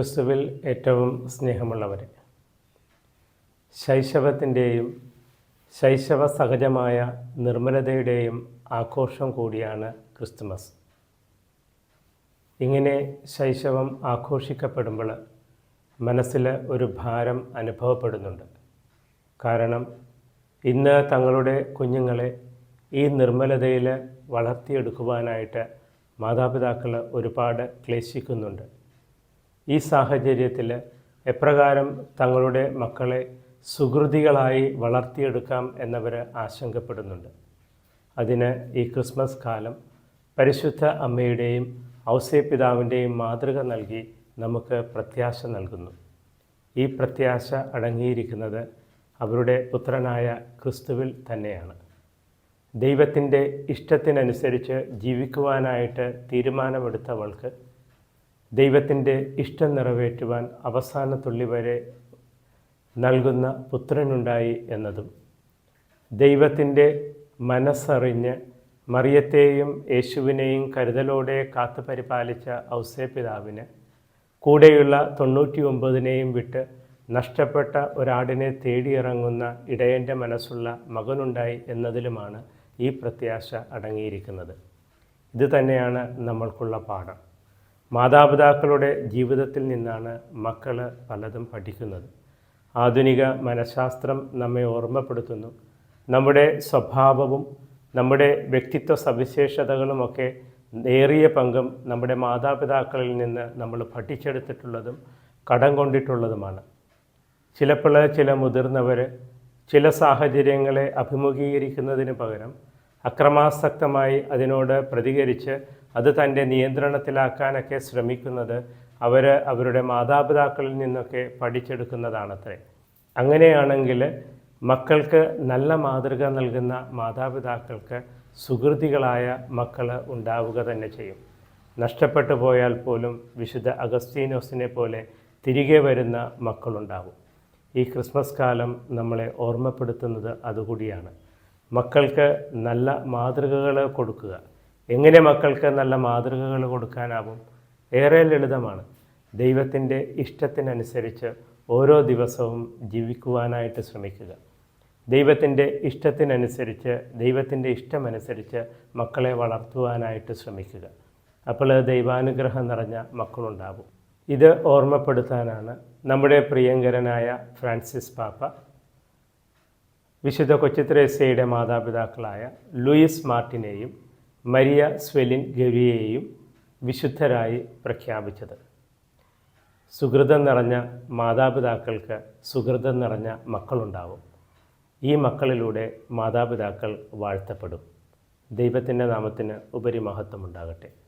ക്രിസ്തുവിൽ ഏറ്റവും സ്നേഹമുള്ളവരെ, ശൈശവത്തിൻ്റെയും ശൈശവ സഹജമായ നിർമ്മലതയുടെയും ആഘോഷം കൂടിയാണ് ക്രിസ്തുമസ്. ഇങ്ങനെ ശൈശവം ആഘോഷിക്കപ്പെടുമ്പോൾ മനസ്സിൽ ഒരു ഭാരം അനുഭവപ്പെടുന്നുണ്ട്. കാരണം ഇന്ന് തങ്ങളുടെ കുഞ്ഞുങ്ങളെ ഈ നിർമ്മലതയിൽ വളർത്തിയെടുക്കുവാനായിട്ട് മാതാപിതാക്കൾ ഒരുപാട് ക്ലേശിക്കുന്നുണ്ട്. ഈ സാഹചര്യത്തിൽ എപ്രകാരം തങ്ങളുടെ മക്കളെ സുഹൃതികളായി വളർത്തിയെടുക്കാം എന്നവർ ആശങ്കപ്പെടുന്നുണ്ട്. അതിന് ഈ ക്രിസ്മസ് കാലം പരിശുദ്ധ അമ്മയുടെയും ഔസേപ്പിതാവിൻ്റെയും മാതൃക നൽകി നമുക്ക് പ്രത്യാശ നൽകുന്നു. ഈ പ്രത്യാശ അടങ്ങിയിരിക്കുന്നത് അവരുടെ പുത്രനായ ക്രിസ്തുവിൽ തന്നെയാണ്. ദൈവത്തിൻ്റെ ഇഷ്ടത്തിനനുസരിച്ച് ജീവിക്കുവാനായിട്ട് തീരുമാനമെടുത്തവൾക്ക് ദൈവത്തിൻ്റെ ഇഷ്ടം നിറവേറ്റുവാൻ അവസാന തുള്ളി വരെ നൽകുന്ന പുത്രനുണ്ടായി എന്നതും, ദൈവത്തിൻ്റെ മനസ്സറിഞ്ഞ് മറിയത്തെയും യേശുവിനെയും കരുതലോടെ കാത്തുപരിപാലിച്ച ഔസേപ്പിതാവിന് കൂടെയുള്ള 99 വിട്ട് നഷ്ടപ്പെട്ട ഒരാടിനെ തേടിയിറങ്ങുന്ന ഇടയൻ്റെ മനസ്സുള്ള മകനുണ്ടായി എന്നതിലുമാണ് ഈ പ്രത്യാശ അടങ്ങിയിരിക്കുന്നത്. ഇത് തന്നെയാണ് നമ്മൾക്കുള്ള പാഠം. മാതാപിതാക്കളുടെ ജീവിതത്തിൽ നിന്നാണ് മക്കൾ പലതും പഠിക്കുന്നത്. ആധുനിക മനഃശാസ്ത്രം നമ്മെ ഓർമ്മപ്പെടുത്തുന്നു, നമ്മുടെ സ്വഭാവവും നമ്മുടെ വ്യക്തിത്വ സവിശേഷതകളുമൊക്കെ ഏറിയ പങ്കും നമ്മുടെ മാതാപിതാക്കളിൽ നിന്ന് നമ്മൾ പഠിച്ചെടുത്തിട്ടുള്ളതും കടം കൊണ്ടിട്ടുള്ളതുമാണ്. ചിലപ്പോൾ ചില മുതിർന്നവർ ചില സാഹചര്യങ്ങളെ അഭിമുഖീകരിക്കുന്നതിന് പകരം അക്രമാസക്തമായി അതിനോട് പ്രതികരിച്ച് അത് തൻ്റെ നിയന്ത്രണത്തിലാക്കാനൊക്കെ ശ്രമിക്കുന്നത് അവരുടെ മാതാപിതാക്കളിൽ നിന്നൊക്കെ പഠിച്ചെടുക്കുന്നതാണത്രേ. അങ്ങനെയാണെങ്കിൽ മക്കൾക്ക് നല്ല മാതൃക നൽകുന്ന മാതാപിതാക്കൾക്ക് സുഹൃതികളായ മക്കൾ ഉണ്ടാവുക തന്നെ ചെയ്യും. നഷ്ടപ്പെട്ടു പോയാൽ പോലും വിശുദ്ധ അഗസ്തീനോസിനെ പോലെ തിരികെ വരുന്ന മക്കളുണ്ടാവും. ഈ ക്രിസ്മസ് കാലം നമ്മളെ ഓർമ്മപ്പെടുത്തുന്നത് അതുകൂടിയാണ്. മക്കൾക്ക് നല്ല മാതൃകകൾ കൊടുക്കുക. എങ്ങനെ മക്കൾക്ക് നല്ല മാതൃകകൾ കൊടുക്കാനാവും? ഏറെ ലളിതമാണ്. ദൈവത്തിൻ്റെ ഇഷ്ടത്തിനനുസരിച്ച് ഓരോ ദിവസവും ജീവിക്കുവാനായിട്ട് ശ്രമിക്കുക. ദൈവത്തിൻ്റെ ഇഷ്ടത്തിനനുസരിച്ച്, ദൈവത്തിൻ്റെ ഇഷ്ടമനുസരിച്ച് മക്കളെ വളർത്തുവാനായിട്ട് ശ്രമിക്കുക. അപ്പോൾ ദൈവാനുഗ്രഹം നിറഞ്ഞ മക്കളുണ്ടാവും. ഇത് ഓർമ്മപ്പെടുത്താനാണ് നമ്മുടെ പ്രിയങ്കരനായ ഫ്രാൻസിസ് പാപ്പ വിശുദ്ധ കൊച്ചുത്രേസ്യയുടെ മാതാപിതാക്കളായ ലൂയിസ് മാർട്ടിനെയും മരിയ സ്വെലിൻ ഗവിയെയും വിശുദ്ധരായി പ്രഖ്യാപിച്ചത്. സുഹൃതം നിറഞ്ഞ മാതാപിതാക്കൾക്ക് സുഹൃതം നിറഞ്ഞ മക്കളുണ്ടാവും. ഈ മക്കളിലൂടെ മാതാപിതാക്കൾ വാഴ്ത്തപ്പെടും. ദൈവത്തിൻ്റെ നാമത്തിന് ഉപരിമഹത്വമുണ്ടാകട്ടെ.